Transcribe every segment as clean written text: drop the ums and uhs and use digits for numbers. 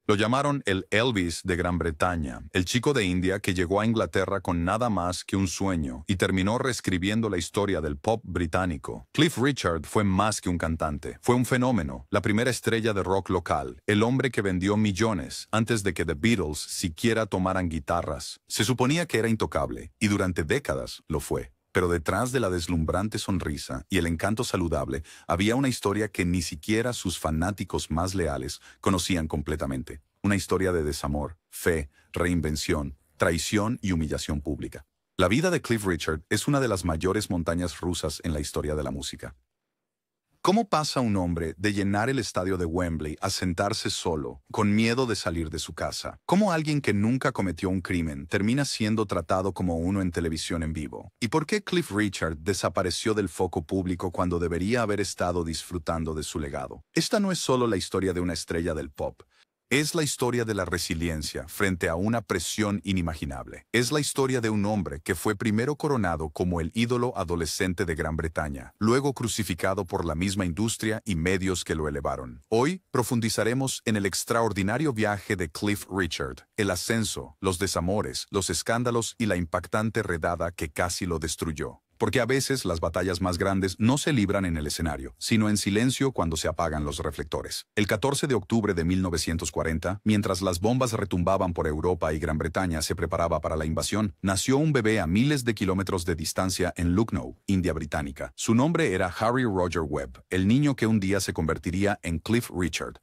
Lo llamaron el Elvis de Gran Bretaña, el chico de India que llegó a Inglaterra con nada más que un sueño y terminó reescribiendo la historia del pop británico. Cliff Richard fue más que un cantante, fue un fenómeno, la primera estrella de rock local, el hombre que vendió millones antes de que The Beatles siquiera tomaran guitarras. Se suponía que era intocable, y durante décadas lo fue. Pero detrás de la deslumbrante sonrisa y el encanto saludable había una historia que ni siquiera sus fanáticos más leales conocían completamente. Una historia de desamor, fe, reinvención, traición y humillación pública. La vida de Cliff Richard es una de las mayores montañas rusas en la historia de la música. ¿Cómo pasa un hombre de llenar el estadio de Wembley a sentarse solo, con miedo de salir de su casa? ¿Cómo alguien que nunca cometió un crimen termina siendo tratado como uno en televisión en vivo? ¿Y por qué Cliff Richard desapareció del foco público cuando debería haber estado disfrutando de su legado? Esta no es solo la historia de una estrella del pop. Es la historia de la resiliencia frente a una presión inimaginable. Es la historia de un hombre que fue primero coronado como el ídolo adolescente de Gran Bretaña, luego crucificado por la misma industria y medios que lo elevaron. Hoy profundizaremos en el extraordinario viaje de Cliff Richard, el ascenso, los desamores, los escándalos y la impactante redada que casi lo destruyó. Porque a veces las batallas más grandes no se libran en el escenario, sino en silencio cuando se apagan los reflectores. El 14 de octubre de 1940, mientras las bombas retumbaban por Europa y Gran Bretaña se preparaba para la invasión, nació un bebé a miles de kilómetros de distancia en Lucknow, India Británica. Su nombre era Harry Roger Webb, el niño que un día se convertiría en Cliff Richard.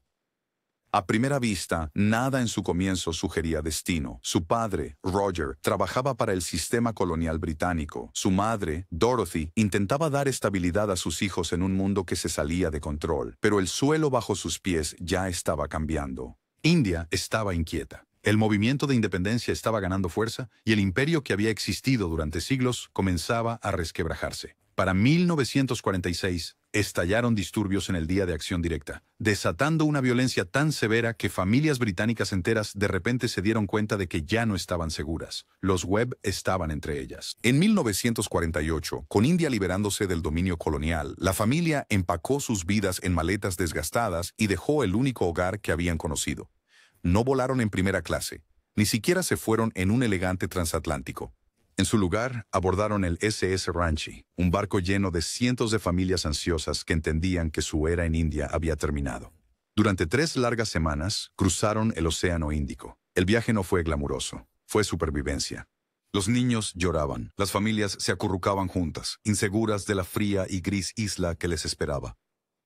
A primera vista, nada en su comienzo sugería destino. Su padre, Roger, trabajaba para el sistema colonial británico. Su madre, Dorothy, intentaba dar estabilidad a sus hijos en un mundo que se salía de control. Pero el suelo bajo sus pies ya estaba cambiando. India estaba inquieta. El movimiento de independencia estaba ganando fuerza y el imperio que había existido durante siglos comenzaba a resquebrajarse. Para 1946, estallaron disturbios en el Día de Acción Directa, desatando una violencia tan severa que familias británicas enteras de repente se dieron cuenta de que ya no estaban seguras. Los Webb estaban entre ellas. En 1948, con India liberándose del dominio colonial, la familia empacó sus vidas en maletas desgastadas y dejó el único hogar que habían conocido. No volaron en primera clase, ni siquiera se fueron en un elegante transatlántico. En su lugar, abordaron el SS Ranchi, un barco lleno de cientos de familias ansiosas que entendían que su era en India había terminado. Durante 3 largas semanas, cruzaron el Océano Índico. El viaje no fue glamuroso, fue supervivencia. Los niños lloraban, las familias se acurrucaban juntas, inseguras de la fría y gris isla que les esperaba.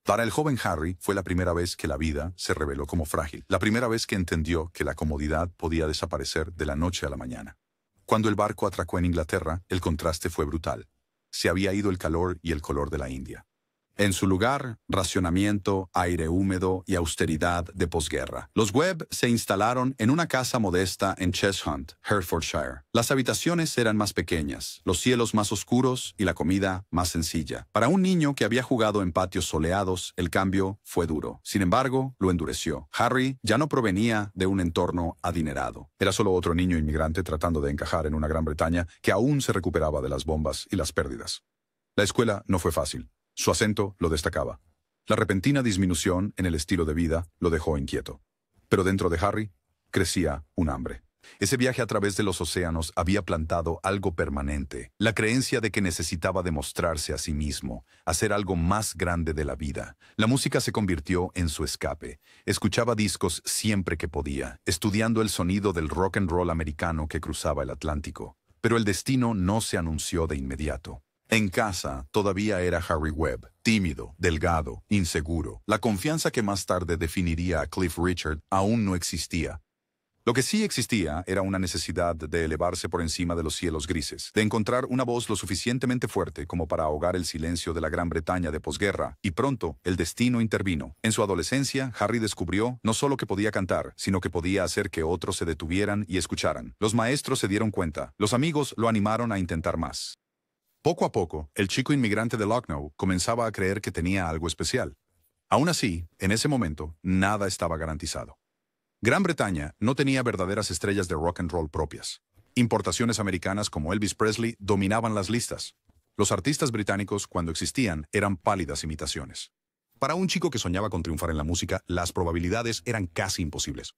Para el joven Harry fue la primera vez que la vida se reveló como frágil, la primera vez que entendió que la comodidad podía desaparecer de la noche a la mañana. Cuando el barco atracó en Inglaterra, el contraste fue brutal. Se había ido el calor y el color de la India. En su lugar, racionamiento, aire húmedo y austeridad de posguerra. Los Webb se instalaron en una casa modesta en Cheshunt, Hertfordshire. Las habitaciones eran más pequeñas, los cielos más oscuros y la comida más sencilla. Para un niño que había jugado en patios soleados, el cambio fue duro. Sin embargo, lo endureció. Harry ya no provenía de un entorno adinerado. Era solo otro niño inmigrante tratando de encajar en una Gran Bretaña que aún se recuperaba de las bombas y las pérdidas. La escuela no fue fácil. Su acento lo destacaba. La repentina disminución en el estilo de vida lo dejó inquieto. Pero dentro de Harry crecía un hambre. Ese viaje a través de los océanos había plantado algo permanente, la creencia de que necesitaba demostrarse a sí mismo, hacer algo más grande de la vida. La música se convirtió en su escape. Escuchaba discos siempre que podía, estudiando el sonido del rock and roll americano que cruzaba el Atlántico. Pero el destino no se anunció de inmediato. En casa todavía era Harry Webb, tímido, delgado, inseguro. La confianza que más tarde definiría a Cliff Richard aún no existía. Lo que sí existía era una necesidad de elevarse por encima de los cielos grises, de encontrar una voz lo suficientemente fuerte como para ahogar el silencio de la Gran Bretaña de posguerra, y pronto el destino intervino. En su adolescencia, Harry descubrió no solo que podía cantar, sino que podía hacer que otros se detuvieran y escucharan. Los maestros se dieron cuenta, los amigos lo animaron a intentar más. Poco a poco, el chico inmigrante de Lucknow comenzaba a creer que tenía algo especial. Aún así, en ese momento, nada estaba garantizado. Gran Bretaña no tenía verdaderas estrellas de rock and roll propias. Importaciones americanas como Elvis Presley dominaban las listas. Los artistas británicos, cuando existían, eran pálidas imitaciones. Para un chico que soñaba con triunfar en la música, las probabilidades eran casi imposibles.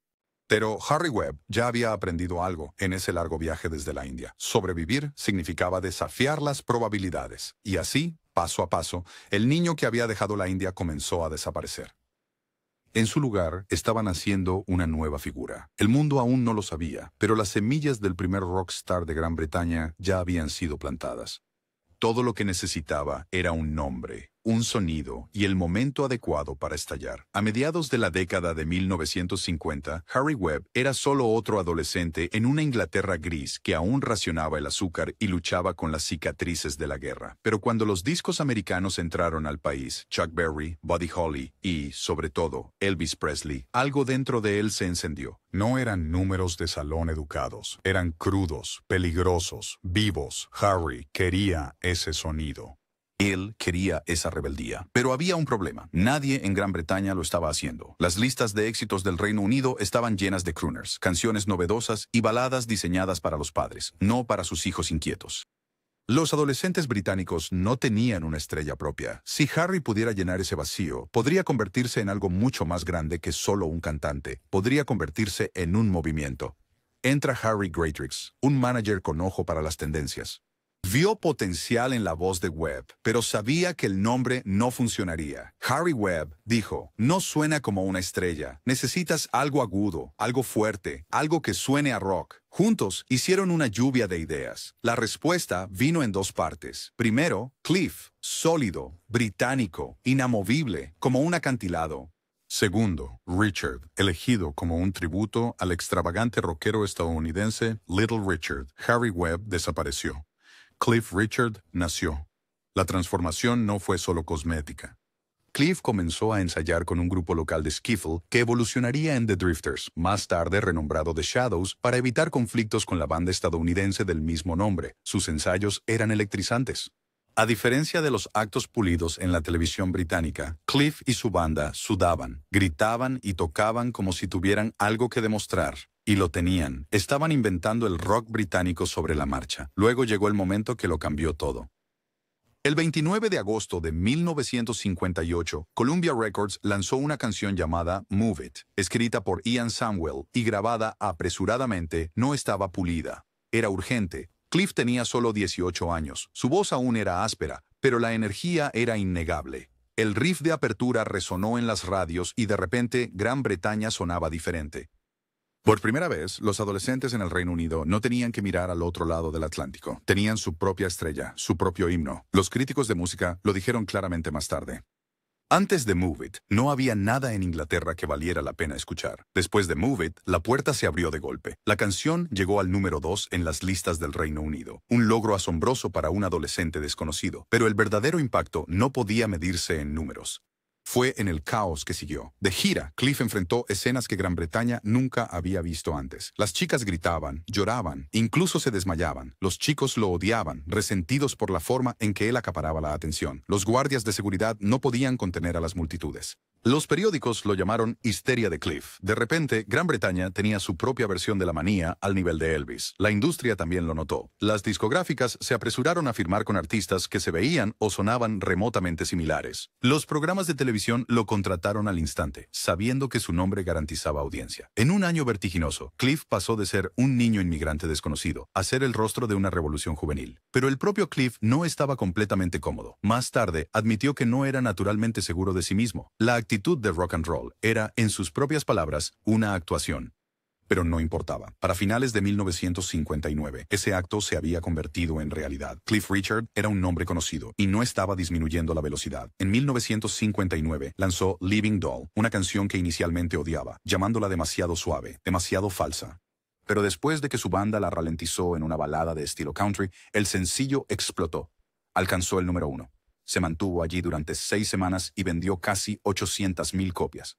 Pero Harry Webb ya había aprendido algo en ese largo viaje desde la India. Sobrevivir significaba desafiar las probabilidades. Y así, paso a paso, el niño que había dejado la India comenzó a desaparecer. En su lugar estaba naciendo una nueva figura. El mundo aún no lo sabía, pero las semillas del primer rockstar de Gran Bretaña ya habían sido plantadas. Todo lo que necesitaba era un nombre, un sonido y el momento adecuado para estallar. A mediados de la década de 1950, Harry Webb era solo otro adolescente en una Inglaterra gris que aún racionaba el azúcar y luchaba con las cicatrices de la guerra. Pero cuando los discos americanos entraron al país, Chuck Berry, Buddy Holly y, sobre todo, Elvis Presley, algo dentro de él se encendió. No eran números de salón educados, eran crudos, peligrosos, vivos. Harry quería ese sonido. Él quería esa rebeldía. Pero había un problema. Nadie en Gran Bretaña lo estaba haciendo. Las listas de éxitos del Reino Unido estaban llenas de crooners, canciones novedosas y baladas diseñadas para los padres, no para sus hijos inquietos. Los adolescentes británicos no tenían una estrella propia. Si Harry pudiera llenar ese vacío, podría convertirse en algo mucho más grande que solo un cantante. Podría convertirse en un movimiento. Entra Harry Greatrix, un manager con ojo para las tendencias. Vio potencial en la voz de Webb, pero sabía que el nombre no funcionaría. Harry Webb dijo, no suena como una estrella. Necesitas algo agudo, algo fuerte, algo que suene a rock. Juntos hicieron una lluvia de ideas. La respuesta vino en dos partes. Primero, Cliff, sólido, británico, inamovible, como un acantilado. Segundo, Richard, elegido como un tributo al extravagante rockero estadounidense Little Richard. Harry Webb desapareció. Cliff Richard nació. La transformación no fue solo cosmética. Cliff comenzó a ensayar con un grupo local de skiffle que evolucionaría en The Drifters, más tarde renombrado The Shadows, para evitar conflictos con la banda estadounidense del mismo nombre. Sus ensayos eran electrizantes. A diferencia de los actos pulidos en la televisión británica, Cliff y su banda sudaban, gritaban y tocaban como si tuvieran algo que demostrar. Y lo tenían. Estaban inventando el rock británico sobre la marcha. Luego llegó el momento que lo cambió todo. El 29 de agosto de 1958, Columbia Records lanzó una canción llamada Move It, escrita por Ian Samwell y grabada apresuradamente. No estaba pulida. Era urgente. Cliff tenía solo 18 años. Su voz aún era áspera, pero la energía era innegable. El riff de apertura resonó en las radios y de repente Gran Bretaña sonaba diferente. Por primera vez, los adolescentes en el Reino Unido no tenían que mirar al otro lado del Atlántico. Tenían su propia estrella, su propio himno. Los críticos de música lo dijeron claramente más tarde. Antes de Move It, no había nada en Inglaterra que valiera la pena escuchar. Después de Move It, la puerta se abrió de golpe. La canción llegó al número 2 en las listas del Reino Unido. Un logro asombroso para un adolescente desconocido. Pero el verdadero impacto no podía medirse en números. Fue en el caos que siguió. De gira, Cliff enfrentó escenas que Gran Bretaña nunca había visto antes. Las chicas gritaban, lloraban, incluso se desmayaban. Los chicos lo odiaban, resentidos por la forma en que él acaparaba la atención. Los guardias de seguridad no podían contener a las multitudes. Los periódicos lo llamaron Histeria de Cliff. De repente, Gran Bretaña tenía su propia versión de la manía al nivel de Elvis. La industria también lo notó. Las discográficas se apresuraron a firmar con artistas que se veían o sonaban remotamente similares. Los programas de televisión lo contrataron al instante, sabiendo que su nombre garantizaba audiencia. En un año vertiginoso, Cliff pasó de ser un niño inmigrante desconocido a ser el rostro de una revolución juvenil. Pero el propio Cliff no estaba completamente cómodo. Más tarde, admitió que no era naturalmente seguro de sí mismo. La actitud de rock and roll era, en sus propias palabras, una actuación. Pero no importaba. Para finales de 1959, ese acto se había convertido en realidad. Cliff Richard era un nombre conocido y no estaba disminuyendo la velocidad. En 1959 lanzó Living Doll, una canción que inicialmente odiaba, llamándola demasiado suave, demasiado falsa. Pero después de que su banda la ralentizó en una balada de estilo country, el sencillo explotó. Alcanzó el número 1. Se mantuvo allí durante 6 semanas y vendió casi 800,000 copias.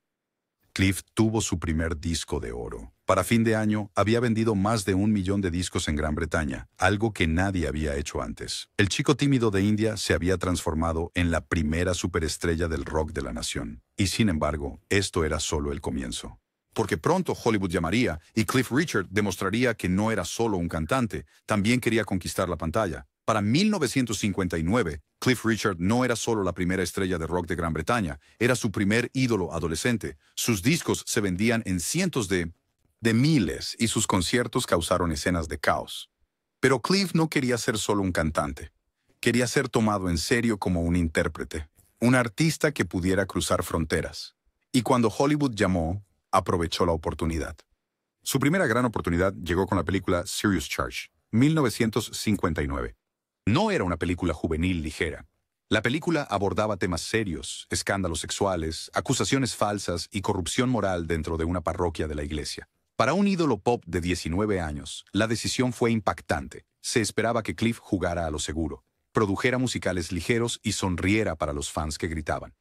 Cliff tuvo su primer disco de oro. Para fin de año, había vendido más de 1 millón de discos en Gran Bretaña, algo que nadie había hecho antes. El chico tímido de India se había transformado en la primera superestrella del rock de la nación. Y sin embargo, esto era solo el comienzo. Porque pronto Hollywood llamaría y Cliff Richard demostraría que no era solo un cantante, también quería conquistar la pantalla. Para 1959, Cliff Richard no era solo la primera estrella de rock de Gran Bretaña, era su primer ídolo adolescente. Sus discos se vendían en cientos de de miles, y sus conciertos causaron escenas de caos. Pero Cliff no quería ser solo un cantante. Quería ser tomado en serio como un intérprete, un artista que pudiera cruzar fronteras. Y cuando Hollywood llamó, aprovechó la oportunidad. Su primera gran oportunidad llegó con la película Serious Charge, 1959. No era una película juvenil ligera. La película abordaba temas serios, escándalos sexuales, acusaciones falsas y corrupción moral dentro de una parroquia de la iglesia. Para un ídolo pop de 19 años, la decisión fue impactante. Se esperaba que Cliff jugara a lo seguro, produjera musicales ligeros y sonriera para los fans que gritaban.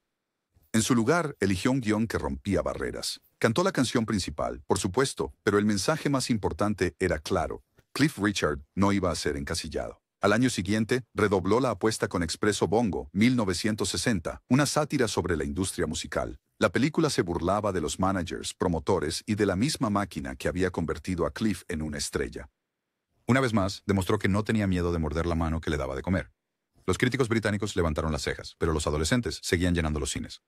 En su lugar, eligió un guión que rompía barreras. Cantó la canción principal, por supuesto, pero el mensaje más importante era claro. Cliff Richard no iba a ser encasillado. Al año siguiente, redobló la apuesta con Expreso Bongo, 1960, una sátira sobre la industria musical. La película se burlaba de los managers, promotores y de la misma máquina que había convertido a Cliff en una estrella. Una vez más, demostró que no tenía miedo de morder la mano que le daba de comer. Los críticos británicos levantaron las cejas, pero los adolescentes seguían llenando los cines.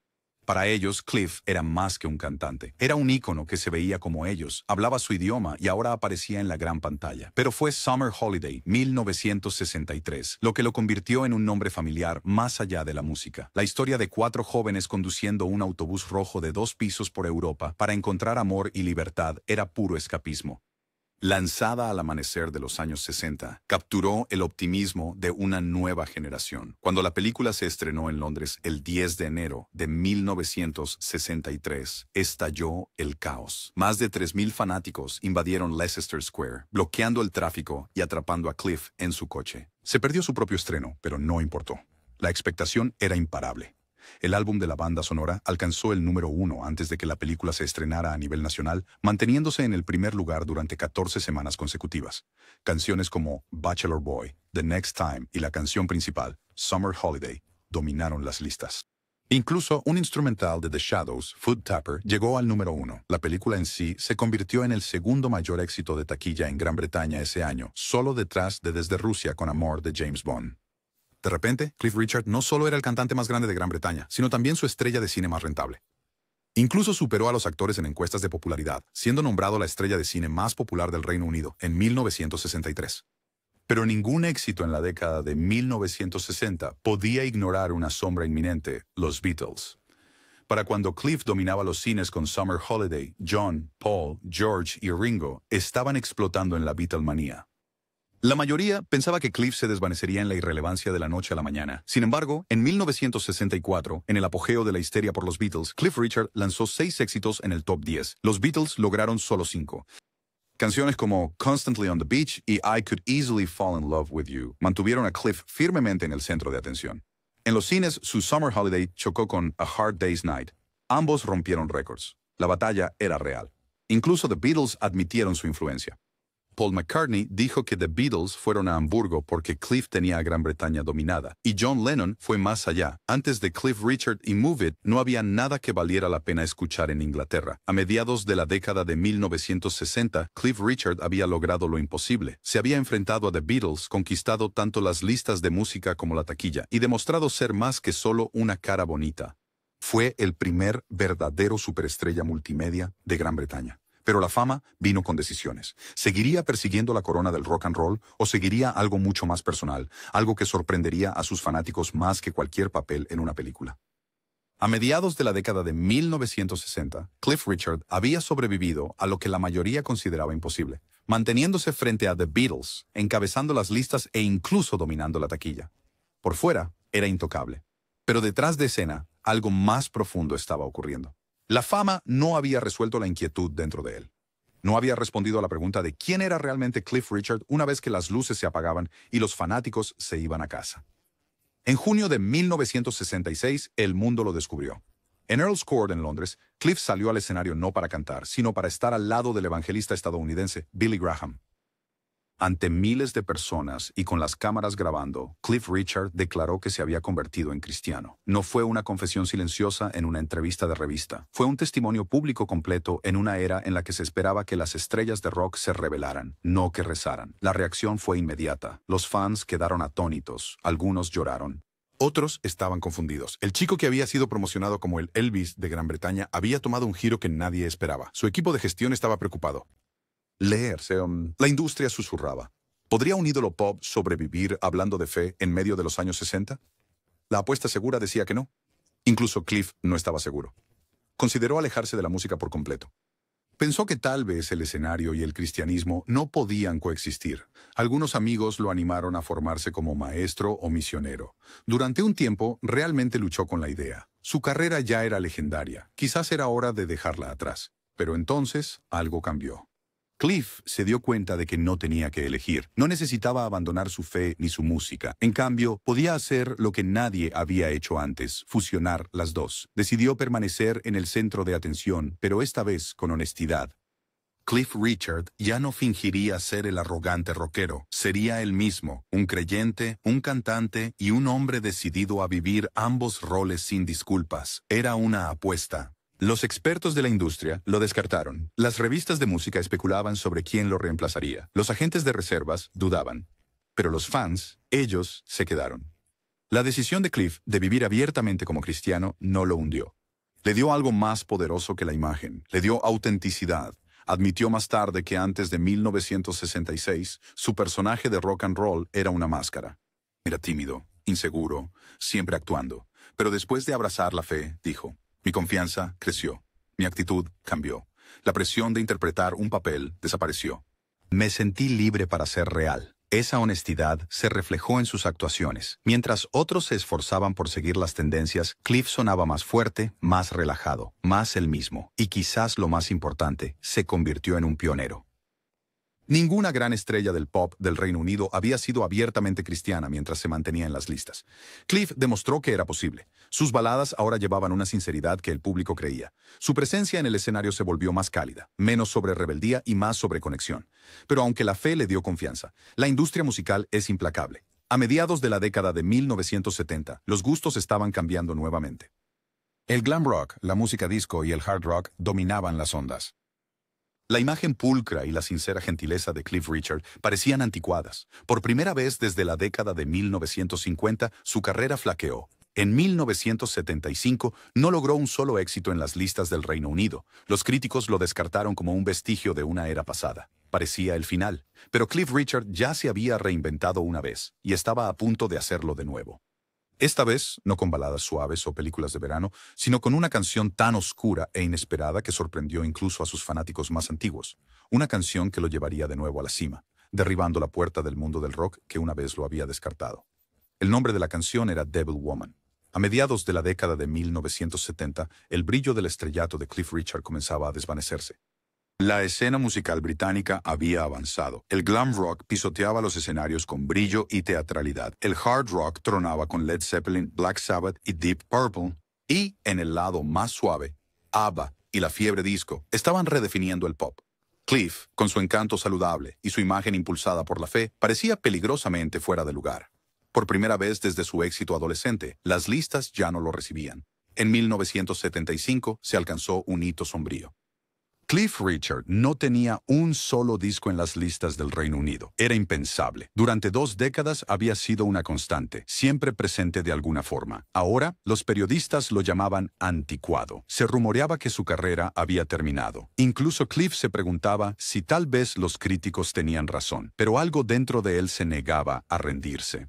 Para ellos, Cliff era más que un cantante. Era un ícono que se veía como ellos, hablaba su idioma y ahora aparecía en la gran pantalla. Pero fue Summer Holiday, 1963, lo que lo convirtió en un nombre familiar más allá de la música. La historia de 4 jóvenes conduciendo un autobús rojo de 2 pisos por Europa para encontrar amor y libertad era puro escapismo. Lanzada al amanecer de los años 60, capturó el optimismo de una nueva generación. Cuando la película se estrenó en Londres el 10 de enero de 1963, estalló el caos. Más de 3,000 fanáticos invadieron Leicester Square, bloqueando el tráfico y atrapando a Cliff en su coche. Se perdió su propio estreno, pero no importó. La expectación era imparable. El álbum de la banda sonora alcanzó el número 1 antes de que la película se estrenara a nivel nacional, manteniéndose en el primer lugar durante 14 semanas consecutivas. Canciones como Bachelor Boy, The Next Time y la canción principal, Summer Holiday, dominaron las listas. Incluso un instrumental de The Shadows, Foot Tapper, llegó al número 1. La película en sí se convirtió en el segundo mayor éxito de taquilla en Gran Bretaña ese año, solo detrás de Desde Rusia con Amor de James Bond. De repente, Cliff Richard no solo era el cantante más grande de Gran Bretaña, sino también su estrella de cine más rentable. Incluso superó a los actores en encuestas de popularidad, siendo nombrado la estrella de cine más popular del Reino Unido en 1963. Pero ningún éxito en la década de 1960 podía ignorar una sombra inminente, los Beatles. Para cuando Cliff dominaba los cines con Summer Holiday, John, Paul, George y Ringo estaban explotando en la Beatlemanía. La mayoría pensaba que Cliff se desvanecería en la irrelevancia de la noche a la mañana. Sin embargo, en 1964, en el apogeo de la histeria por los Beatles, Cliff Richard lanzó 6 éxitos en el top 10. Los Beatles lograron solo 5. Canciones como Constantly on the Beach y I Could Easily Fall in Love with You mantuvieron a Cliff firmemente en el centro de atención. En los cines, su Summer Holiday chocó con A Hard Day's Night. Ambos rompieron récords. La batalla era real. Incluso The Beatles admitieron su influencia. Paul McCartney dijo que The Beatles fueron a Hamburgo porque Cliff tenía a Gran Bretaña dominada, y John Lennon fue más allá. Antes de Cliff Richard y Move It, no había nada que valiera la pena escuchar en Inglaterra. A mediados de la década de 1960, Cliff Richard había logrado lo imposible. Se había enfrentado a The Beatles, conquistado tanto las listas de música como la taquilla, y demostrado ser más que solo una cara bonita. Fue el primer verdadero superestrella multimedia de Gran Bretaña. Pero la fama vino con decisiones. ¿Seguiría persiguiendo la corona del rock and roll o seguiría algo mucho más personal, algo que sorprendería a sus fanáticos más que cualquier papel en una película? A mediados de la década de 1960, Cliff Richard había sobrevivido a lo que la mayoría consideraba imposible, manteniéndose frente a The Beatles, encabezando las listas e incluso dominando la taquilla. Por fuera, era intocable. Pero detrás de escena, algo más profundo estaba ocurriendo. La fama no había resuelto la inquietud dentro de él. No había respondido a la pregunta de quién era realmente Cliff Richard una vez que las luces se apagaban y los fanáticos se iban a casa. En junio de 1966, el mundo lo descubrió. En Earl's Court, en Londres, Cliff salió al escenario no para cantar, sino para estar al lado del evangelista estadounidense Billy Graham. Ante miles de personas y con las cámaras grabando, Cliff Richard declaró que se había convertido en cristiano. No fue una confesión silenciosa en una entrevista de revista. Fue un testimonio público completo en una era en la que se esperaba que las estrellas de rock se rebelaran, no que rezaran. La reacción fue inmediata. Los fans quedaron atónitos. Algunos lloraron. Otros estaban confundidos. El chico que había sido promocionado como el Elvis de Gran Bretaña había tomado un giro que nadie esperaba. Su equipo de gestión estaba preocupado. La industria susurraba. ¿Podría un ídolo pop sobrevivir hablando de fe en medio de los años 60? La apuesta segura decía que no. Incluso Cliff no estaba seguro. Consideró alejarse de la música por completo. Pensó que tal vez el escenario y el cristianismo no podían coexistir. Algunos amigos lo animaron a formarse como maestro o misionero. Durante un tiempo, realmente luchó con la idea. Su carrera ya era legendaria. Quizás era hora de dejarla atrás. Pero entonces, algo cambió. Cliff se dio cuenta de que no tenía que elegir. No necesitaba abandonar su fe ni su música. En cambio, podía hacer lo que nadie había hecho antes, fusionar las dos. Decidió permanecer en el centro de atención, pero esta vez con honestidad. Cliff Richard ya no fingiría ser el arrogante rockero. Sería él mismo, un creyente, un cantante y un hombre decidido a vivir ambos roles sin disculpas. Era una apuesta. Los expertos de la industria lo descartaron. Las revistas de música especulaban sobre quién lo reemplazaría. Los agentes de reservas dudaban. Pero los fans, ellos, se quedaron. La decisión de Cliff de vivir abiertamente como cristiano no lo hundió. Le dio algo más poderoso que la imagen. Le dio autenticidad. Admitió más tarde que antes de 1966, su personaje de rock and roll era una máscara. Era tímido, inseguro, siempre actuando. Pero después de abrazar la fe, dijo: mi confianza creció. Mi actitud cambió. La presión de interpretar un papel desapareció. Me sentí libre para ser real. Esa honestidad se reflejó en sus actuaciones. Mientras otros se esforzaban por seguir las tendencias, Cliff sonaba más fuerte, más relajado, más él mismo. Y quizás lo más importante, se convirtió en un pionero. Ninguna gran estrella del pop del Reino Unido había sido abiertamente cristiana mientras se mantenía en las listas. Cliff demostró que era posible. Sus baladas ahora llevaban una sinceridad que el público creía. Su presencia en el escenario se volvió más cálida, menos sobre rebeldía y más sobre conexión. Pero aunque la fe le dio confianza, la industria musical es implacable. A mediados de la década de 1970, los gustos estaban cambiando nuevamente. El glam rock, la música disco y el hard rock dominaban las ondas. La imagen pulcra y la sincera gentileza de Cliff Richard parecían anticuadas. Por primera vez desde la década de 1950, su carrera flaqueó. En 1975 no logró un solo éxito en las listas del Reino Unido. Los críticos lo descartaron como un vestigio de una era pasada. Parecía el final. Pero Cliff Richard ya se había reinventado una vez y estaba a punto de hacerlo de nuevo. Esta vez, no con baladas suaves o películas de verano, sino con una canción tan oscura e inesperada que sorprendió incluso a sus fanáticos más antiguos. Una canción que lo llevaría de nuevo a la cima, derribando la puerta del mundo del rock que una vez lo había descartado. El nombre de la canción era Devil Woman. A mediados de la década de 1970, el brillo del estrellato de Cliff Richard comenzaba a desvanecerse. La escena musical británica había avanzado. El glam rock pisoteaba los escenarios con brillo y teatralidad. El hard rock tronaba con Led Zeppelin, Black Sabbath y Deep Purple. Y, en el lado más suave, ABBA y la fiebre disco estaban redefiniendo el pop. Cliff, con su encanto saludable y su imagen impulsada por la fe, parecía peligrosamente fuera de lugar. Por primera vez desde su éxito adolescente, las listas ya no lo recibían. En 1975 se alcanzó un hito sombrío. Cliff Richard no tenía un solo disco en las listas del Reino Unido. Era impensable. Durante 2 décadas había sido una constante, siempre presente de alguna forma. Ahora, los periodistas lo llamaban anticuado. Se rumoreaba que su carrera había terminado. Incluso Cliff se preguntaba si tal vez los críticos tenían razón, pero algo dentro de él se negaba a rendirse.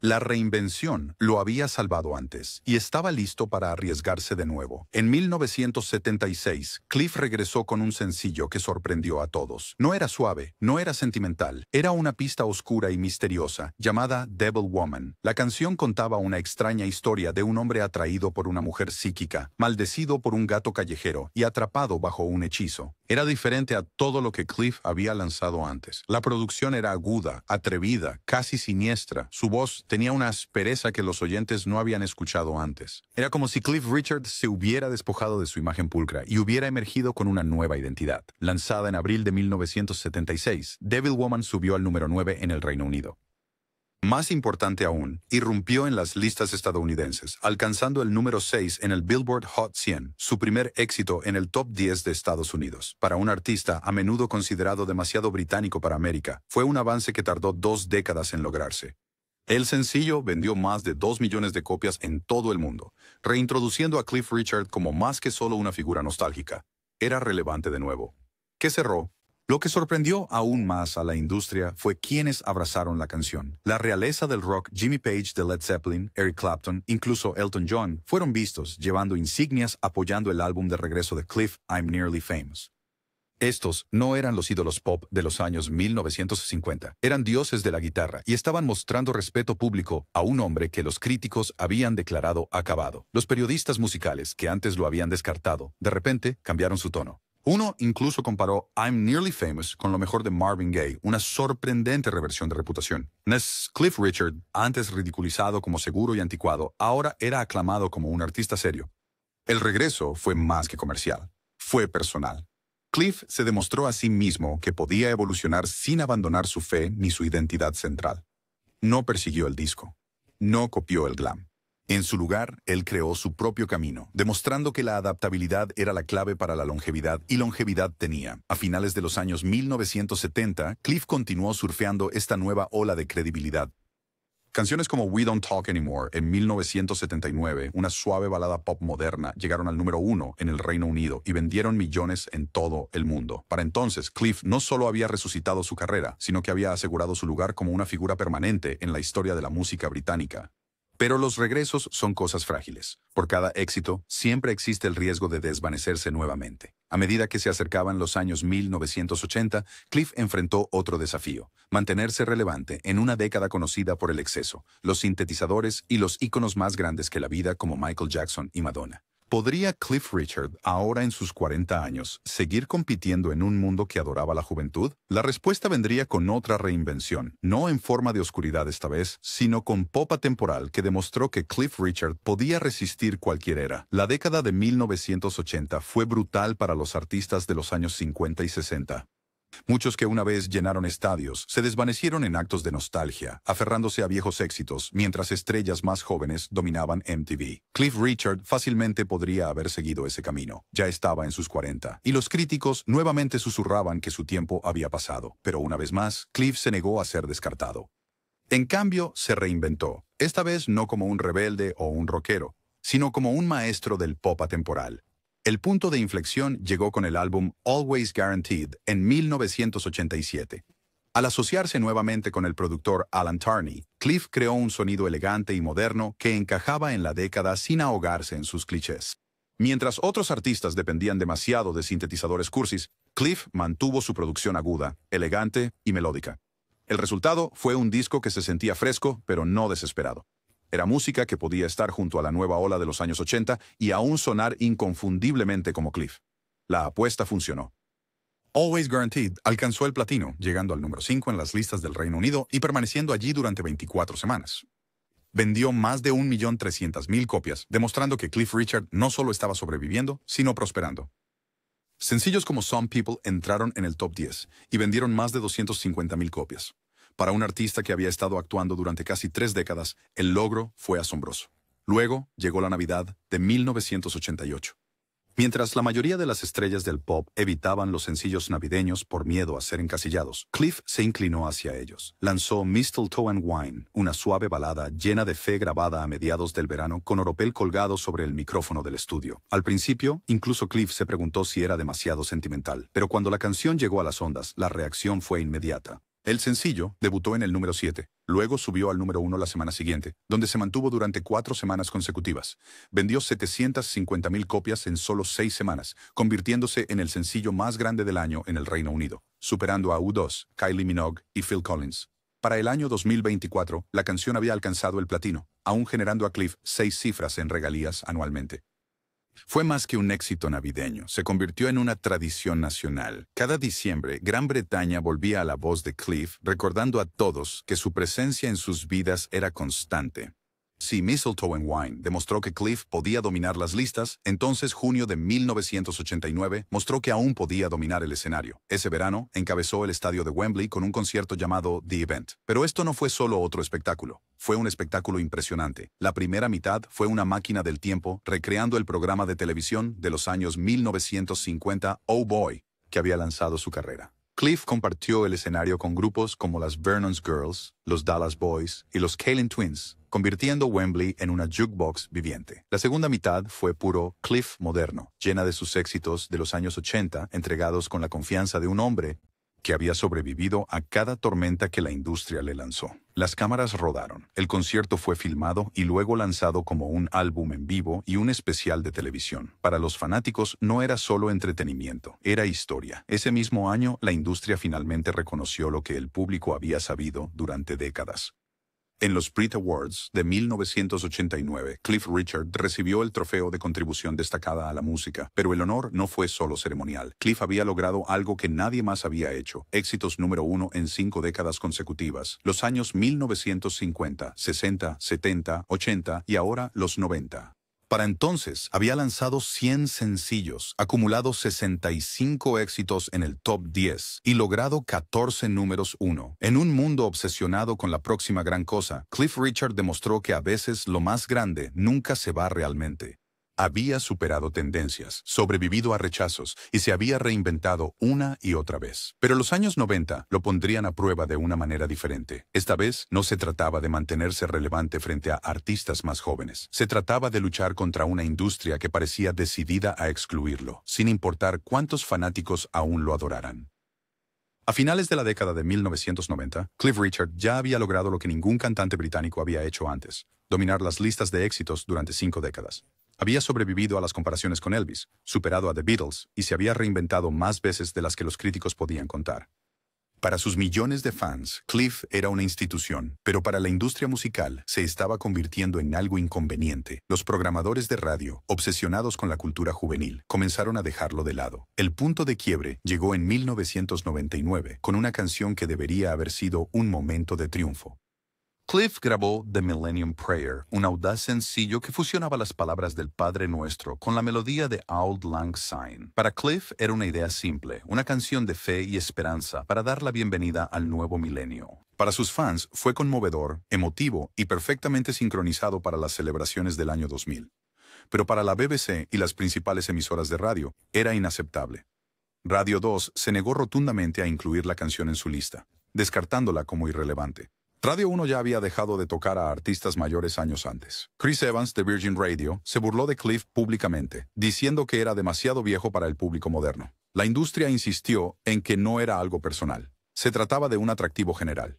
La reinvención lo había salvado antes y estaba listo para arriesgarse de nuevo. En 1976, Cliff regresó con un sencillo que sorprendió a todos. No era suave, no era sentimental, era una pista oscura y misteriosa llamada Devil Woman. La canción contaba una extraña historia de un hombre atraído por una mujer psíquica, maldecido por un gato callejero y atrapado bajo un hechizo. Era diferente a todo lo que Cliff había lanzado antes. La producción era aguda, atrevida, casi siniestra. Su voz tenía una aspereza que los oyentes no habían escuchado antes. Era como si Cliff Richard se hubiera despojado de su imagen pulcra y hubiera emergido con una nueva identidad. Lanzada en abril de 1976, Devil Woman subió al número 9 en el Reino Unido. Más importante aún, irrumpió en las listas estadounidenses, alcanzando el número 6 en el Billboard Hot 100, su primer éxito en el top 10 de Estados Unidos. Para un artista a menudo considerado demasiado británico para América, fue un avance que tardó 2 décadas en lograrse. El sencillo vendió más de 2 millones de copias en todo el mundo, reintroduciendo a Cliff Richard como más que solo una figura nostálgica. Era relevante de nuevo. ¿Qué cerró? Lo que sorprendió aún más a la industria fue quienes abrazaron la canción. La realeza del rock, Jimmy Page de Led Zeppelin, Eric Clapton, incluso Elton John, fueron vistos llevando insignias apoyando el álbum de regreso de Cliff, I'm Nearly Famous. Estos no eran los ídolos pop de los años 1950, eran dioses de la guitarra y estaban mostrando respeto público a un hombre que los críticos habían declarado acabado. Los periodistas musicales, que antes lo habían descartado, de repente cambiaron su tono. Uno incluso comparó I'm Nearly Famous con lo mejor de Marvin Gaye, una sorprendente reversión de Reputación. Cliff Richard, antes ridiculizado como seguro y anticuado, ahora era aclamado como un artista serio. El regreso fue más que comercial, fue personal. Cliff se demostró a sí mismo que podía evolucionar sin abandonar su fe ni su identidad central. No persiguió el disco, no copió el glam. En su lugar, él creó su propio camino, demostrando que la adaptabilidad era la clave para la longevidad, y longevidad tenía. A finales de los años 1970, Cliff continuó surfeando esta nueva ola de credibilidad. Canciones como We Don't Talk Anymore en 1979, una suave balada pop moderna, llegaron al número 1 en el Reino Unido y vendieron millones en todo el mundo. Para entonces, Cliff no solo había resucitado su carrera, sino que había asegurado su lugar como una figura permanente en la historia de la música británica. Pero los regresos son cosas frágiles. Por cada éxito, siempre existe el riesgo de desvanecerse nuevamente. A medida que se acercaban los años 1980, Cliff enfrentó otro desafío: mantenerse relevante en una década conocida por el exceso, los sintetizadores y los íconos más grandes que la vida como Michael Jackson y Madonna. ¿Podría Cliff Richard, ahora en sus 40 años, seguir compitiendo en un mundo que adoraba la juventud? La respuesta vendría con otra reinvención, no en forma de oscuridad esta vez, sino con pop atemporal que demostró que Cliff Richard podía resistir cualquier era. La década de 1980 fue brutal para los artistas de los años 50 y 60. Muchos que una vez llenaron estadios se desvanecieron en actos de nostalgia, aferrándose a viejos éxitos, mientras estrellas más jóvenes dominaban MTV. Cliff Richard fácilmente podría haber seguido ese camino. Ya estaba en sus 40, y los críticos nuevamente susurraban que su tiempo había pasado. Pero una vez más, Cliff se negó a ser descartado. En cambio, se reinventó, esta vez no como un rebelde o un rockero, sino como un maestro del pop atemporal. El punto de inflexión llegó con el álbum Always Guaranteed en 1987. Al asociarse nuevamente con el productor Alan Tarney, Cliff creó un sonido elegante y moderno que encajaba en la década sin ahogarse en sus clichés. Mientras otros artistas dependían demasiado de sintetizadores cursis, Cliff mantuvo su producción aguda, elegante y melódica. El resultado fue un disco que se sentía fresco, pero no desesperado. Era música que podía estar junto a la nueva ola de los años 80 y aún sonar inconfundiblemente como Cliff. La apuesta funcionó. Always Guaranteed alcanzó el platino, llegando al número 5 en las listas del Reino Unido y permaneciendo allí durante 24 semanas. Vendió más de 1.300.000 copias, demostrando que Cliff Richard no solo estaba sobreviviendo, sino prosperando. Sencillos como Some People entraron en el top 10 y vendieron más de 250.000 copias. Para un artista que había estado actuando durante casi 3 décadas, el logro fue asombroso. Luego llegó la Navidad de 1988. Mientras la mayoría de las estrellas del pop evitaban los sencillos navideños por miedo a ser encasillados, Cliff se inclinó hacia ellos. Lanzó Mistletoe and Wine, una suave balada llena de fe grabada a mediados del verano con oropel colgado sobre el micrófono del estudio. Al principio, incluso Cliff se preguntó si era demasiado sentimental, pero cuando la canción llegó a las ondas, la reacción fue inmediata. El sencillo debutó en el número 7, luego subió al número 1 la semana siguiente, donde se mantuvo durante 4 semanas consecutivas. Vendió 750.000 copias en solo 6 semanas, convirtiéndose en el sencillo más grande del año en el Reino Unido, superando a U2, Kylie Minogue y Phil Collins. Para el año 2024, la canción había alcanzado el platino, aún generando a Cliff 6 cifras en regalías anualmente. Fue más que un éxito navideño, se convirtió en una tradición nacional. Cada diciembre, Gran Bretaña volvía a la voz de Cliff, recordando a todos que su presencia en sus vidas era constante. Si Mistletoe and Wine demostró que Cliff podía dominar las listas, entonces junio de 1989 mostró que aún podía dominar el escenario. Ese verano, encabezó el estadio de Wembley con un concierto llamado The Event. Pero esto no fue solo otro espectáculo. Fue un espectáculo impresionante. La primera mitad fue una máquina del tiempo, recreando el programa de televisión de los años 1950, Oh Boy, que había lanzado su carrera. Cliff compartió el escenario con grupos como las Vernon's Girls, los Dallas Boys y los Kalin Twins, convirtiendo Wembley en una jukebox viviente. La segunda mitad fue puro Cliff moderno, llena de sus éxitos de los años 80, entregados con la confianza de un hombre que había sobrevivido a cada tormenta que la industria le lanzó. Las cámaras rodaron, el concierto fue filmado y luego lanzado como un álbum en vivo y un especial de televisión. Para los fanáticos no era solo entretenimiento, era historia. Ese mismo año, la industria finalmente reconoció lo que el público había sabido durante décadas. En los Brit Awards de 1989, Cliff Richard recibió el trofeo de contribución destacada a la música, pero el honor no fue solo ceremonial. Cliff había logrado algo que nadie más había hecho, éxitos número 1 en 5 décadas consecutivas, los años 1950, 60, 70, 80 y ahora los 90. Para entonces, había lanzado 100 sencillos, acumulado 65 éxitos en el top 10 y logrado 14 números 1. En un mundo obsesionado con la próxima gran cosa, Cliff Richard demostró que a veces lo más grande nunca se va realmente. Había superado tendencias, sobrevivido a rechazos y se había reinventado una y otra vez. Pero los años 90 lo pondrían a prueba de una manera diferente. Esta vez no se trataba de mantenerse relevante frente a artistas más jóvenes. Se trataba de luchar contra una industria que parecía decidida a excluirlo, sin importar cuántos fanáticos aún lo adoraran. A finales de la década de 1990, Cliff Richard ya había logrado lo que ningún cantante británico había hecho antes: dominar las listas de éxitos durante 5 décadas. Había sobrevivido a las comparaciones con Elvis, superado a The Beatles y se había reinventado más veces de las que los críticos podían contar. Para sus millones de fans, Cliff era una institución, pero para la industria musical se estaba convirtiendo en algo inconveniente. Los programadores de radio, obsesionados con la cultura juvenil, comenzaron a dejarlo de lado. El punto de quiebre llegó en 1999, con una canción que debería haber sido un momento de triunfo. Cliff grabó The Millennium Prayer, un audaz sencillo que fusionaba las palabras del Padre Nuestro con la melodía de Auld Lang Syne. Para Cliff era una idea simple, una canción de fe y esperanza para dar la bienvenida al nuevo milenio. Para sus fans fue conmovedor, emotivo y perfectamente sincronizado para las celebraciones del año 2000. Pero para la BBC y las principales emisoras de radio era inaceptable. Radio 2 se negó rotundamente a incluir la canción en su lista, descartándola como irrelevante. Radio 1 ya había dejado de tocar a artistas mayores años antes. Chris Evans, de Virgin Radio, se burló de Cliff públicamente, diciendo que era demasiado viejo para el público moderno. La industria insistió en que no era algo personal. Se trataba de un atractivo general.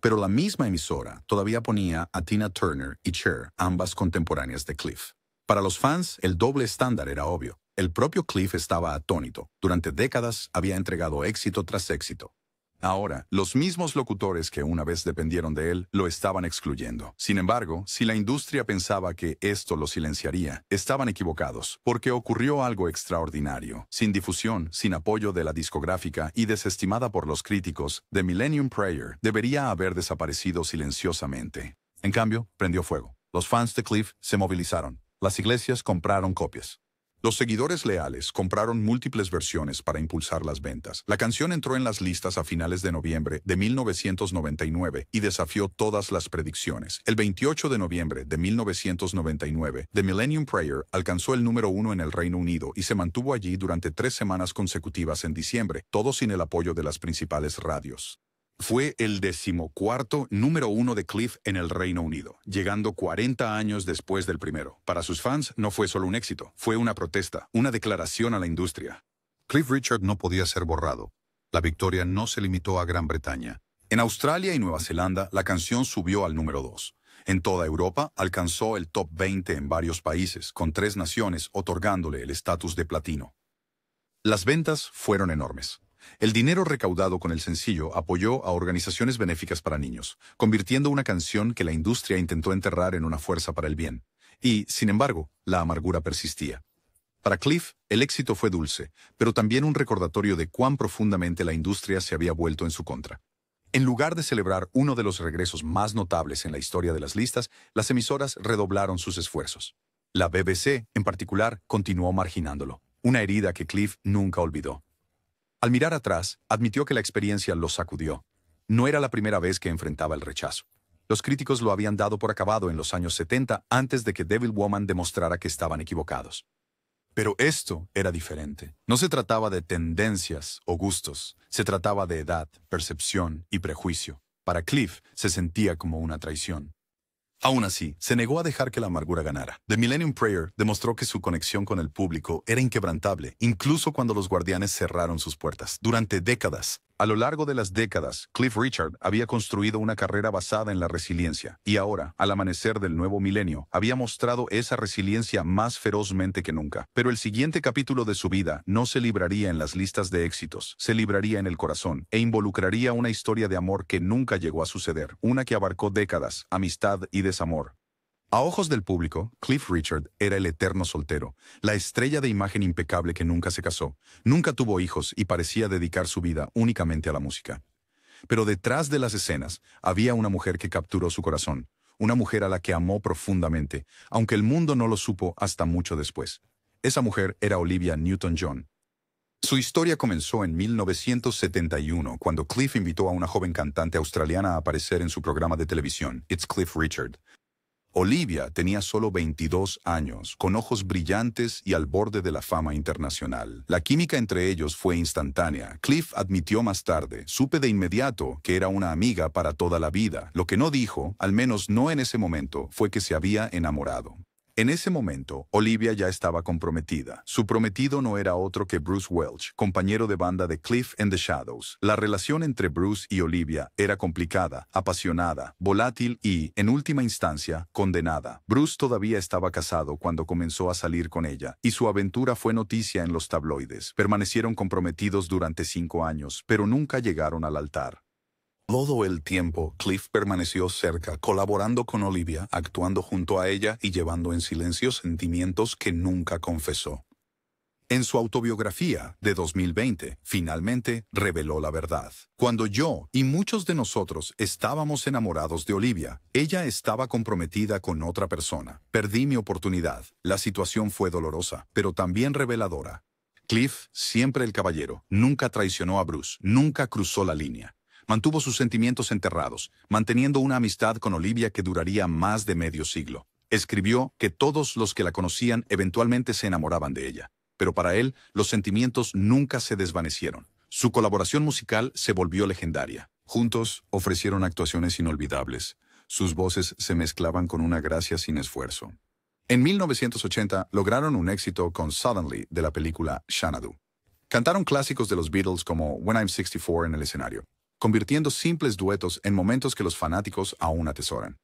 Pero la misma emisora todavía ponía a Tina Turner y Cher, ambas contemporáneas de Cliff. Para los fans, el doble estándar era obvio. El propio Cliff estaba atónito. Durante décadas había entregado éxito tras éxito. Ahora, los mismos locutores que una vez dependieron de él lo estaban excluyendo. Sin embargo, si la industria pensaba que esto lo silenciaría, estaban equivocados, porque ocurrió algo extraordinario. Sin difusión, sin apoyo de la discográfica y desestimada por los críticos, The Millennium Prayer debería haber desaparecido silenciosamente. En cambio, prendió fuego. Los fans de Cliff se movilizaron. Las iglesias compraron copias. Los seguidores leales compraron múltiples versiones para impulsar las ventas. La canción entró en las listas a finales de noviembre de 1999 y desafió todas las predicciones. El 28 de noviembre de 1999, The Millennium Prayer alcanzó el número 1 en el Reino Unido y se mantuvo allí durante 3 semanas consecutivas en diciembre, todo sin el apoyo de las principales radios. Fue el 14º número 1 de Cliff en el Reino Unido, llegando 40 años después del primero. Para sus fans no fue solo un éxito, fue una protesta, una declaración a la industria. Cliff Richard no podía ser borrado. La victoria no se limitó a Gran Bretaña. En Australia y Nueva Zelanda, la canción subió al número 2. En toda Europa, alcanzó el top 20 en varios países, con 3 naciones otorgándole el estatus de platino. Las ventas fueron enormes. El dinero recaudado con el sencillo apoyó a organizaciones benéficas para niños, convirtiendo una canción que la industria intentó enterrar en una fuerza para el bien. Y, sin embargo, la amargura persistía. Para Cliff, el éxito fue dulce, pero también un recordatorio de cuán profundamente la industria se había vuelto en su contra. En lugar de celebrar uno de los regresos más notables en la historia de las listas, las emisoras redoblaron sus esfuerzos. La BBC, en particular, continuó marginándolo, una herida que Cliff nunca olvidó. Al mirar atrás, admitió que la experiencia lo sacudió. No era la primera vez que enfrentaba el rechazo. Los críticos lo habían dado por acabado en los años 70 antes de que Devil Woman demostrara que estaban equivocados. Pero esto era diferente. No se trataba de tendencias o gustos. Se trataba de edad, percepción y prejuicio. Para Cliff se sentía como una traición. Aún así, se negó a dejar que la amargura ganara. The Millennium Prayer demostró que su conexión con el público era inquebrantable, incluso cuando los guardianes cerraron sus puertas. Durante décadas, A lo largo de las décadas, Cliff Richard había construido una carrera basada en la resiliencia, y ahora, al amanecer del nuevo milenio, había mostrado esa resiliencia más ferozmente que nunca. Pero el siguiente capítulo de su vida no se libraría en las listas de éxitos, se libraría en el corazón, e involucraría una historia de amor que nunca llegó a suceder, una que abarcó décadas, amistad y desamor. A ojos del público, Cliff Richard era el eterno soltero, la estrella de imagen impecable que nunca se casó, nunca tuvo hijos y parecía dedicar su vida únicamente a la música. Pero detrás de las escenas había una mujer que capturó su corazón, una mujer a la que amó profundamente, aunque el mundo no lo supo hasta mucho después. Esa mujer era Olivia Newton-John. Su historia comenzó en 1971, cuando Cliff invitó a una joven cantante australiana a aparecer en su programa de televisión, It's Cliff Richard. Olivia tenía solo 22 años, con ojos brillantes y al borde de la fama internacional. La química entre ellos fue instantánea. Cliff admitió más tarde, supe de inmediato que era una amiga para toda la vida. Lo que no dijo, al menos no en ese momento, fue que se había enamorado. En ese momento, Olivia ya estaba comprometida. Su prometido no era otro que Bruce Welch, compañero de banda de Cliff and the Shadows. La relación entre Bruce y Olivia era complicada, apasionada, volátil y, en última instancia, condenada. Bruce todavía estaba casado cuando comenzó a salir con ella, y su aventura fue noticia en los tabloides. Permanecieron comprometidos durante 5 años, pero nunca llegaron al altar. Todo el tiempo, Cliff permaneció cerca, colaborando con Olivia, actuando junto a ella y llevando en silencio sentimientos que nunca confesó. En su autobiografía de 2020, finalmente reveló la verdad. Cuando yo y muchos de nosotros estábamos enamorados de Olivia, ella estaba comprometida con otra persona. Perdí mi oportunidad. La situación fue dolorosa, pero también reveladora. Cliff, siempre el caballero, nunca traicionó a Bruce, nunca cruzó la línea. Mantuvo sus sentimientos enterrados, manteniendo una amistad con Olivia que duraría más de medio siglo. Escribió que todos los que la conocían eventualmente se enamoraban de ella, pero para él los sentimientos nunca se desvanecieron. Su colaboración musical se volvió legendaria. Juntos ofrecieron actuaciones inolvidables. Sus voces se mezclaban con una gracia sin esfuerzo. En 1980 lograron un éxito con Suddenly de la película Xanadu. Cantaron clásicos de los Beatles como When I'm 64 en el escenario, convirtiendo simples duetos en momentos que los fanáticos aún atesoran.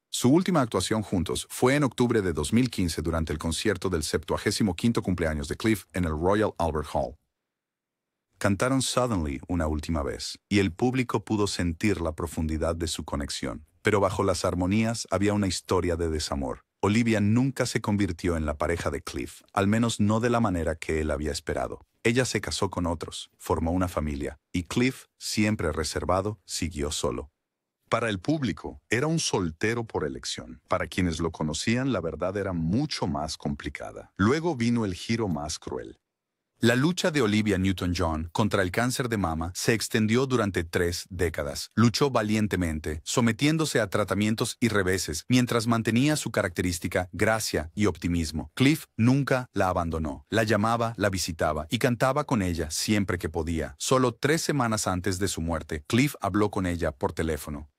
Su última actuación juntos fue en octubre de 2015 durante el concierto del 75º cumpleaños de Cliff en el Royal Albert Hall. Cantaron Suddenly una última vez, y el público pudo sentir la profundidad de su conexión. Pero bajo las armonías había una historia de desamor. Olivia nunca se convirtió en la pareja de Cliff, al menos no de la manera que él había esperado. Ella se casó con otros, formó una familia, y Cliff, siempre reservado, siguió solo. Para el público, era un soltero por elección. Para quienes lo conocían, la verdad era mucho más complicada. Luego vino el giro más cruel. La lucha de Olivia Newton-John contra el cáncer de mama se extendió durante 3 décadas. Luchó valientemente, sometiéndose a tratamientos y reveses, mientras mantenía su característica gracia y optimismo. Cliff nunca la abandonó. La llamaba, la visitaba y cantaba con ella siempre que podía. Solo 3 semanas antes de su muerte, Cliff habló con ella por teléfono.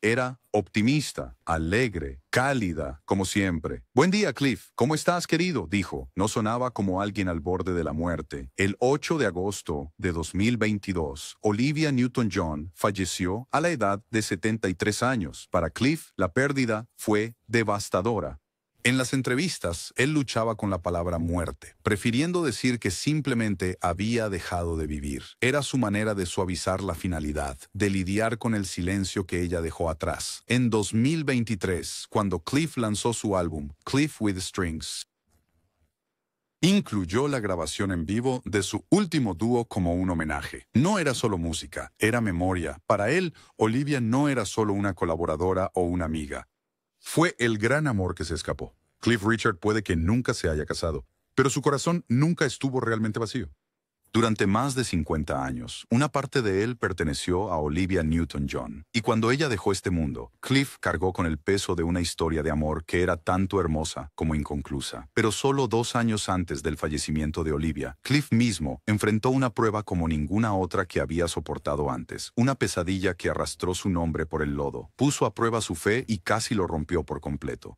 Era optimista, alegre, cálida, como siempre. «Buen día, Cliff. ¿Cómo estás, querido?», dijo. No sonaba como alguien al borde de la muerte. El 8 de agosto de 2022, Olivia Newton-John falleció a la edad de 73 años. Para Cliff, la pérdida fue devastadora. En las entrevistas, él luchaba con la palabra muerte, prefiriendo decir que simplemente había dejado de vivir. Era su manera de suavizar la finalidad, de lidiar con el silencio que ella dejó atrás. En 2023, cuando Cliff lanzó su álbum, Cliff with Strings, incluyó la grabación en vivo de su último dúo como un homenaje. No era solo música, era memoria. Para él, Olivia no era solo una colaboradora o una amiga. Fue el gran amor que se escapó. Cliff Richard puede que nunca se haya casado, pero su corazón nunca estuvo realmente vacío. Durante más de 50 años, una parte de él perteneció a Olivia Newton-John, y cuando ella dejó este mundo, Cliff cargó con el peso de una historia de amor que era tanto hermosa como inconclusa. Pero solo 2 años antes del fallecimiento de Olivia, Cliff mismo enfrentó una prueba como ninguna otra que había soportado antes, una pesadilla que arrastró su nombre por el lodo, puso a prueba su fe y casi lo rompió por completo.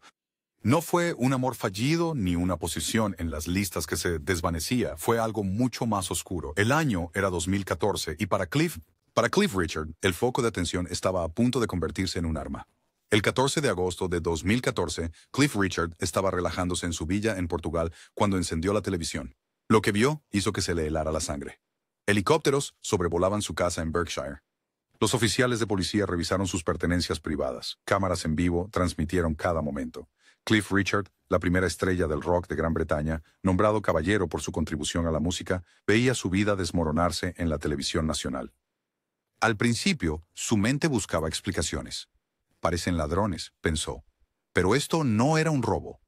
No fue un amor fallido ni una posición en las listas que se desvanecía, fue algo mucho más oscuro. El año era 2014 y para Cliff Para Cliff Richard, el foco de atención estaba a punto de convertirse en un arma. El 14 de agosto de 2014, Cliff Richard estaba relajándose en su villa en Portugal cuando encendió la televisión. Lo que vio hizo que se le helara la sangre. Helicópteros sobrevolaban su casa en Berkshire. Los oficiales de policía revisaron sus pertenencias privadas. Cámaras en vivo transmitieron cada momento. Cliff Richard, la primera estrella del rock de Gran Bretaña, nombrado caballero por su contribución a la música, veía su vida desmoronarse en la televisión nacional. Al principio, su mente buscaba explicaciones. Parecen ladrones, pensó. Pero esto no era un robo.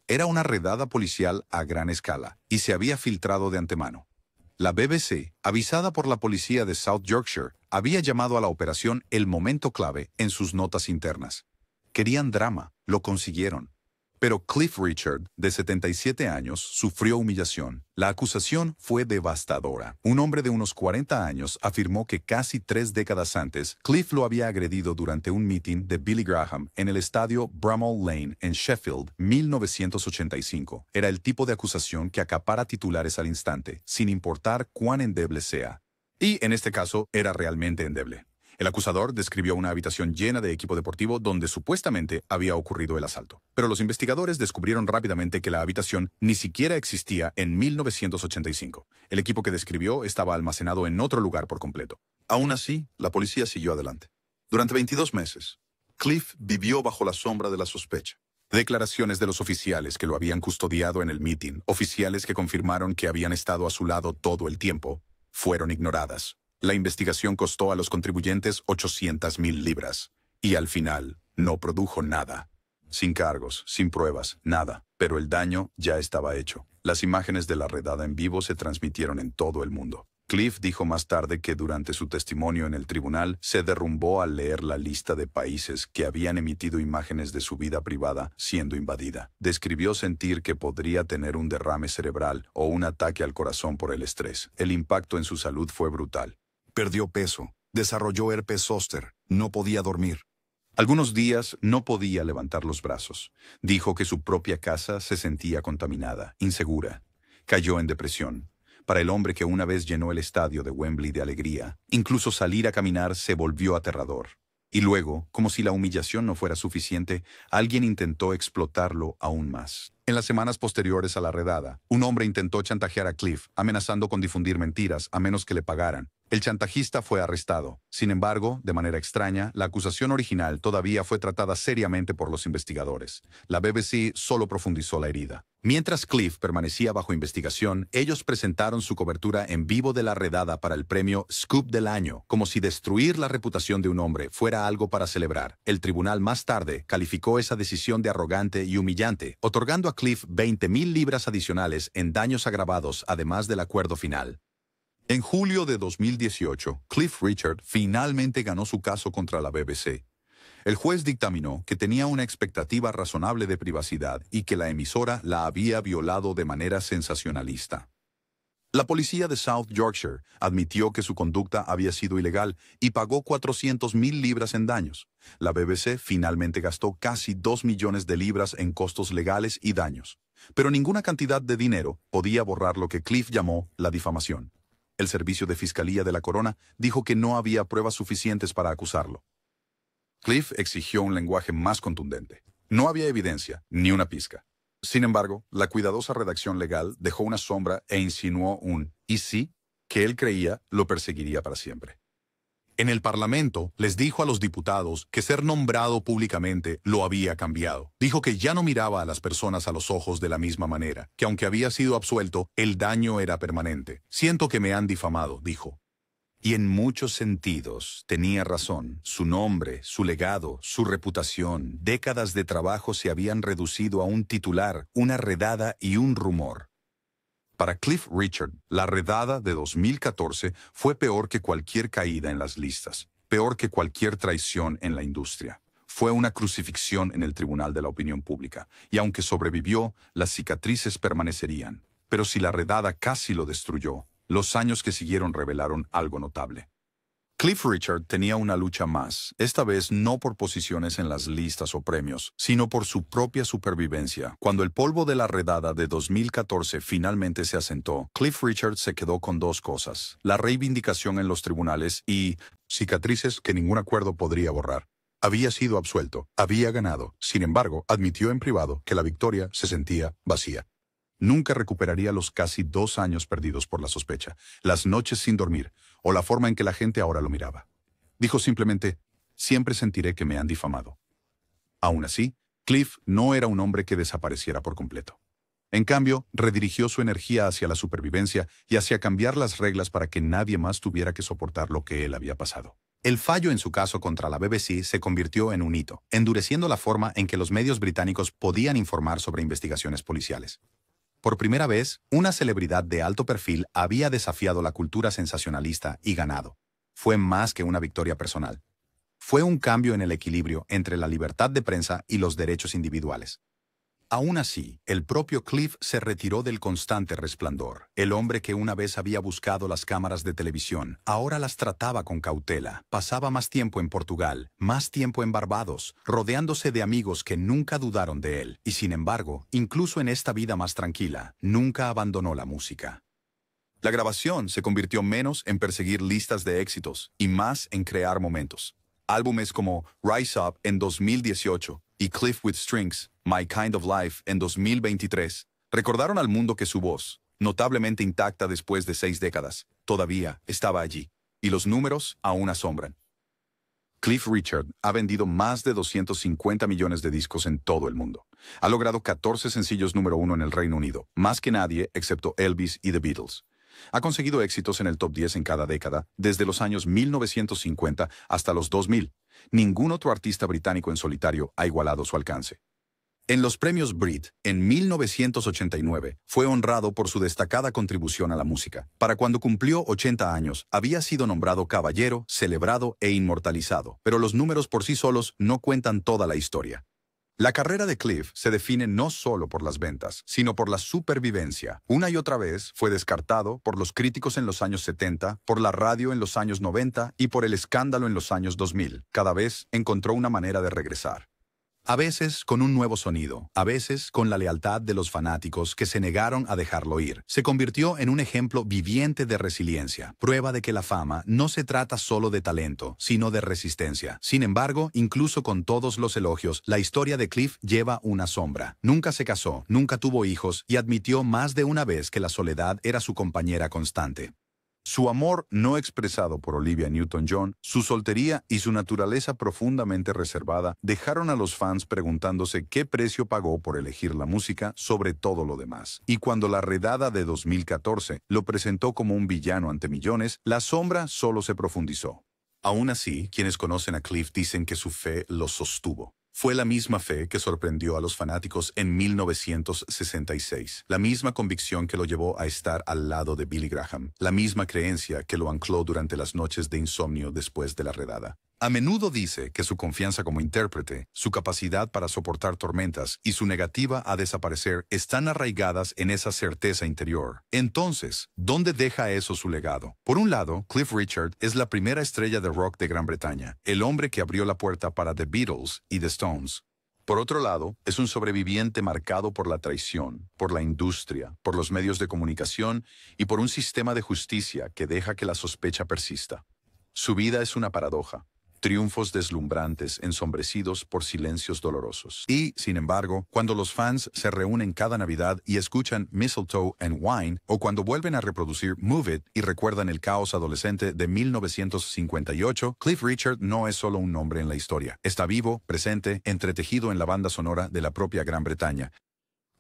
Era una redada policial a gran escala y se había filtrado de antemano. La BBC, avisada por la policía de South Yorkshire, había llamado a la operación el momento clave en sus notas internas. Querían drama, lo consiguieron. Pero Cliff Richard, de 77 años, sufrió humillación. La acusación fue devastadora. Un hombre de unos 40 años afirmó que casi 3 décadas antes, Cliff lo había agredido durante un meeting de Billy Graham en el estadio Bramall Lane en Sheffield, 1985. Era el tipo de acusación que acapara titulares al instante, sin importar cuán endeble sea. Y, en este caso, era realmente endeble. El acusador describió una habitación llena de equipo deportivo donde supuestamente había ocurrido el asalto. Pero los investigadores descubrieron rápidamente que la habitación ni siquiera existía en 1985. El equipo que describió estaba almacenado en otro lugar por completo. Aún así, la policía siguió adelante. Durante 22 meses, Cliff vivió bajo la sombra de la sospecha. Declaraciones de los oficiales que lo habían custodiado en el mitin, oficiales que confirmaron que habían estado a su lado todo el tiempo, fueron ignoradas. La investigación costó a los contribuyentes 800,000 libras. Y al final, no produjo nada. Sin cargos, sin pruebas, nada. Pero el daño ya estaba hecho. Las imágenes de la redada en vivo se transmitieron en todo el mundo. Cliff dijo más tarde que durante su testimonio en el tribunal se derrumbó al leer la lista de países que habían emitido imágenes de su vida privada siendo invadida. Describió sentir que podría tener un derrame cerebral o un ataque al corazón por el estrés. El impacto en su salud fue brutal. Perdió peso, desarrolló herpes zóster, no podía dormir. Algunos días no podía levantar los brazos. Dijo que su propia casa se sentía contaminada, insegura. Cayó en depresión. Para el hombre que una vez llenó el estadio de Wembley de alegría, incluso salir a caminar se volvió aterrador. Y luego, como si la humillación no fuera suficiente, alguien intentó explotarlo aún más. En las semanas posteriores a la redada, un hombre intentó chantajear a Cliff, amenazando con difundir mentiras a menos que le pagaran. El chantajista fue arrestado. Sin embargo, de manera extraña, la acusación original todavía fue tratada seriamente por los investigadores. La BBC solo profundizó la herida. Mientras Cliff permanecía bajo investigación, ellos presentaron su cobertura en vivo de la redada para el premio Scoop del Año, como si destruir la reputación de un hombre fuera algo para celebrar. El tribunal más tarde calificó esa decisión de arrogante y humillante, otorgando a Cliff 20,000 libras adicionales en daños agravados, además del acuerdo final. En julio de 2018, Cliff Richard finalmente ganó su caso contra la BBC. El juez dictaminó que tenía una expectativa razonable de privacidad y que la emisora la había violado de manera sensacionalista. La policía de South Yorkshire admitió que su conducta había sido ilegal y pagó 400,000 libras en daños. La BBC finalmente gastó casi 2 millones de libras en costos legales y daños. Pero ninguna cantidad de dinero podía borrar lo que Cliff llamó la difamación. El Servicio de Fiscalía de la Corona dijo que no había pruebas suficientes para acusarlo. Cliff exigió un lenguaje más contundente. No había evidencia, ni una pizca. Sin embargo, la cuidadosa redacción legal dejó una sombra e insinuó un «y sí» que él creía lo perseguiría para siempre. En el Parlamento, les dijo a los diputados que ser nombrado públicamente lo había cambiado. Dijo que ya no miraba a las personas a los ojos de la misma manera, que aunque había sido absuelto, el daño era permanente. Siento que me han difamado, dijo. Y en muchos sentidos tenía razón. Su nombre, su legado, su reputación, décadas de trabajo se habían reducido a un titular, una redada y un rumor. Para Cliff Richard, la redada de 2014 fue peor que cualquier caída en las listas, peor que cualquier traición en la industria. Fue una crucifixión en el tribunal de la opinión pública, y aunque sobrevivió, las cicatrices permanecerían. Pero si la redada casi lo destruyó, los años que siguieron revelaron algo notable. Cliff Richard tenía una lucha más, esta vez no por posiciones en las listas o premios, sino por su propia supervivencia. Cuando el polvo de la redada de 2014 finalmente se asentó, Cliff Richard se quedó con dos cosas: la reivindicación en los tribunales y cicatrices que ningún acuerdo podría borrar. Había sido absuelto, había ganado, sin embargo, admitió en privado que la victoria se sentía vacía. Nunca recuperaría los casi 2 años perdidos por la sospecha, las noches sin dormir, o la forma en que la gente ahora lo miraba. Dijo simplemente: siempre sentiré que me han difamado. Aún así, Cliff no era un hombre que desapareciera por completo. En cambio, redirigió su energía hacia la supervivencia y hacia cambiar las reglas para que nadie más tuviera que soportar lo que él había pasado. El fallo en su caso contra la BBC se convirtió en un hito, endureciendo la forma en que los medios británicos podían informar sobre investigaciones policiales. Por primera vez, una celebridad de alto perfil había desafiado la cultura sensacionalista y ganado. Fue más que una victoria personal. Fue un cambio en el equilibrio entre la libertad de prensa y los derechos individuales. Aún así, el propio Cliff se retiró del constante resplandor. El hombre que una vez había buscado las cámaras de televisión, ahora las trataba con cautela. Pasaba más tiempo en Portugal, más tiempo en Barbados, rodeándose de amigos que nunca dudaron de él. Y sin embargo, incluso en esta vida más tranquila, nunca abandonó la música. La grabación se convirtió menos en perseguir listas de éxitos y más en crear momentos. Álbumes como Rise Up en 2018 y Cliff with Strings, My Kind of Life en 2023, recordaron al mundo que su voz, notablemente intacta después de 6 décadas, todavía estaba allí, y los números aún asombran. Cliff Richard ha vendido más de 250 millones de discos en todo el mundo. Ha logrado 14 sencillos número 1 en el Reino Unido, más que nadie excepto Elvis y The Beatles. Ha conseguido éxitos en el top 10 en cada década, desde los años 1950 hasta los 2000. Ningún otro artista británico en solitario ha igualado su alcance. En los premios Brit, en 1989, fue honrado por su destacada contribución a la música. Para cuando cumplió 80 años, había sido nombrado caballero, celebrado e inmortalizado, pero los números por sí solos no cuentan toda la historia. La carrera de Cliff se define no solo por las ventas, sino por la supervivencia. Una y otra vez fue descartado por los críticos en los años 70, por la radio en los años 90 y por el escándalo en los años 2000. Cada vez encontró una manera de regresar. A veces con un nuevo sonido, a veces con la lealtad de los fanáticos que se negaron a dejarlo ir. Se convirtió en un ejemplo viviente de resiliencia, prueba de que la fama no se trata solo de talento, sino de resistencia. Sin embargo, incluso con todos los elogios, la historia de Cliff lleva una sombra. Nunca se casó, nunca tuvo hijos y admitió más de una vez que la soledad era su compañera constante. Su amor no expresado por Olivia Newton-John, su soltería y su naturaleza profundamente reservada dejaron a los fans preguntándose qué precio pagó por elegir la música sobre todo lo demás. Y cuando la redada de 2014 lo presentó como un villano ante millones, la sombra solo se profundizó. Aún así, quienes conocen a Cliff dicen que su fe lo sostuvo. Fue la misma fe que sorprendió a los fanáticos en 1966, la misma convicción que lo llevó a estar al lado de Billy Graham, la misma creencia que lo ancló durante las noches de insomnio después de la redada. A menudo dice que su confianza como intérprete, su capacidad para soportar tormentas y su negativa a desaparecer están arraigadas en esa certeza interior. Entonces, ¿dónde deja eso su legado? Por un lado, Cliff Richard es la primera estrella de rock de Gran Bretaña, el hombre que abrió la puerta para The Beatles y The Stones. Por otro lado, es un sobreviviente marcado por la traición, por la industria, por los medios de comunicación y por un sistema de justicia que deja que la sospecha persista. Su vida es una paradoja. Triunfos deslumbrantes ensombrecidos por silencios dolorosos. Y, sin embargo, cuando los fans se reúnen cada Navidad y escuchan Mistletoe and Wine, o cuando vuelven a reproducir Move It y recuerdan el caos adolescente de 1958, Cliff Richard no es solo un nombre en la historia. Está vivo, presente, entretejido en la banda sonora de la propia Gran Bretaña.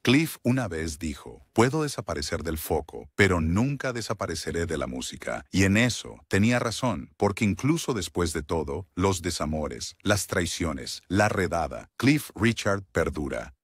Cliff una vez dijo: puedo desaparecer del foco, pero nunca desapareceré de la música. Y en eso tenía razón, porque incluso después de todo, los desamores, las traiciones, la redada, Cliff Richard perdura.